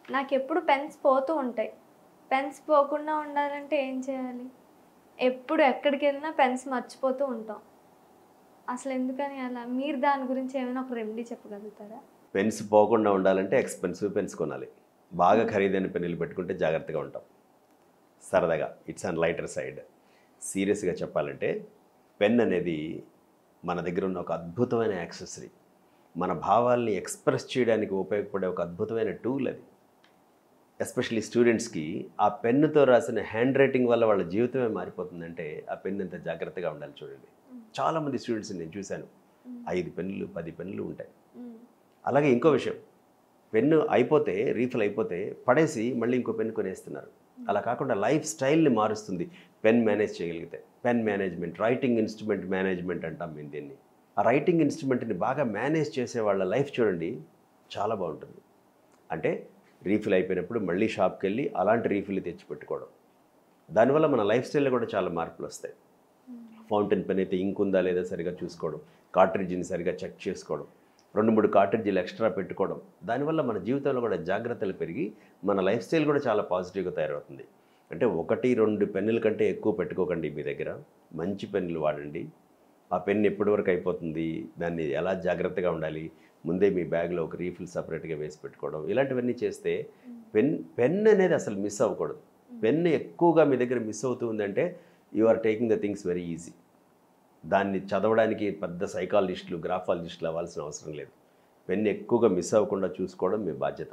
నాకెప్పుడు పెన్స్ పోతూ ఉంటాయి. పెన్స్ పోకుండా ఉండాలంటే ఏం చేయాలి? ఎప్పుడు ఎక్కడికెళ్ళినా పెన్స్ మర్చిపోతూ ఉంటాం. అసలెందుకని అలా? మీరు దాని గురించి ఏమైనా ఒక రెమెడీ చెప్పగలుగుతారా? పెన్స్ పోకుండా ఉండాలంటే ఎక్స్‌పెన్సివ్ పెన్స్ కొనాలి. బాగా ఖరీదైన పెన్నులు పెట్టుకుంటే జాగ్రత్తగా ఉంటాం. సరదాగా ఇట్స్ ఆన్ లైటర్ సైడ్. సీరియస్‌గా చెప్పాలంటే పెన్ అనేది మన దగ్గర ఉన్న ఒక అద్భుతమైన యాక్సెసరీ. మన భావాల్ని ఎక్స్‌ప్రెస్ చేయడానికి ఉపయోగపడే ఒక అద్భుతమైన టూల్ అది. ఎస్పెషల్లీ స్టూడెంట్స్‌కి ఆ పెన్నుతో రాసిన హ్యాండ్ రైటింగ్ వల్ల వాళ్ళ జీవితమే మారిపోతుందంటే ఆ పెన్ ఎంత జాగ్రత్తగా ఉండాలి చూడండి. చాలామంది స్టూడెంట్స్‌ని నేను చూశాను. 5 పెన్నులు, 10 పెన్నులు ఉంటాయి. అలాగే ఇంకో విషయం, పెన్ను అయిపోతే రీఫిల్ అయిపోతే పడేసి మళ్ళీ ఇంకో పెన్ను కొనేస్తున్నారు. అలా కాకుండా లైఫ్ స్టైల్ని మారుస్తుంది పెన్ మేనేజ్ చేయగలిగితే. Pen management, writing instrument management అంటాం మేము దీన్ని. ఆ రైటింగ్ ఇన్స్ట్రుమెంట్ని బాగా మేనేజ్ చేసే వాళ్ళ లైఫ్ చూడండి చాలా బాగుంటుంది. అంటే రీఫిల్ అయిపోయినప్పుడు మళ్ళీ షాప్కి వెళ్ళి అలాంటి రీఫిల్ తెచ్చి పెట్టుకోవడం. దానివల్ల మన లైఫ్ స్టైల్లో కూడా చాలా మార్పులు వస్తాయి. ఫౌంటైన్ పెన్ అయితే ఇంక్ ఉందా లేదా సరిగా చూసుకోవడం, కార్ట్రిడ్జ్ని సరిగా చెక్ చేసుకోవడం, 2-3 కార్ట్రిడ్జీలు ఎక్స్ట్రా పెట్టుకోవడం. దానివల్ల మన జీవితంలో కూడా జాగ్రత్తలు పెరిగి మన లైఫ్ స్టైల్ కూడా చాలా పాజిటివ్గా తయారవుతుంది. అంటే 1-2 పెన్నుల కంటే ఎక్కువ పెట్టుకోకండి మీ దగ్గర. మంచి పెన్నులు వాడండి. ఆ పెన్ ఎప్పటి వరకు అయిపోతుంది, దాన్ని ఎలా జాగ్రత్తగా ఉండాలి, ముందే మీ బ్యాగ్లో ఒక రీఫిల్ సపరేట్గా వేసి పెట్టుకోవడం, ఇలాంటివన్నీ చేస్తే పెన్ అనేది అసలు మిస్ అవ్వకూడదు. పెన్ ఎక్కువగా మీ దగ్గర మిస్ అవుతుందంటే you are taking the things very easy. దాన్ని చదవడానికి పెద్ద సైకాలజిస్టులు, గ్రాఫాలజిస్టులు అవ్వాల్సిన అవసరం లేదు. పెన్ ఎక్కువగా మిస్ అవ్వకుండా చూసుకోవడం మీ బాధ్యత.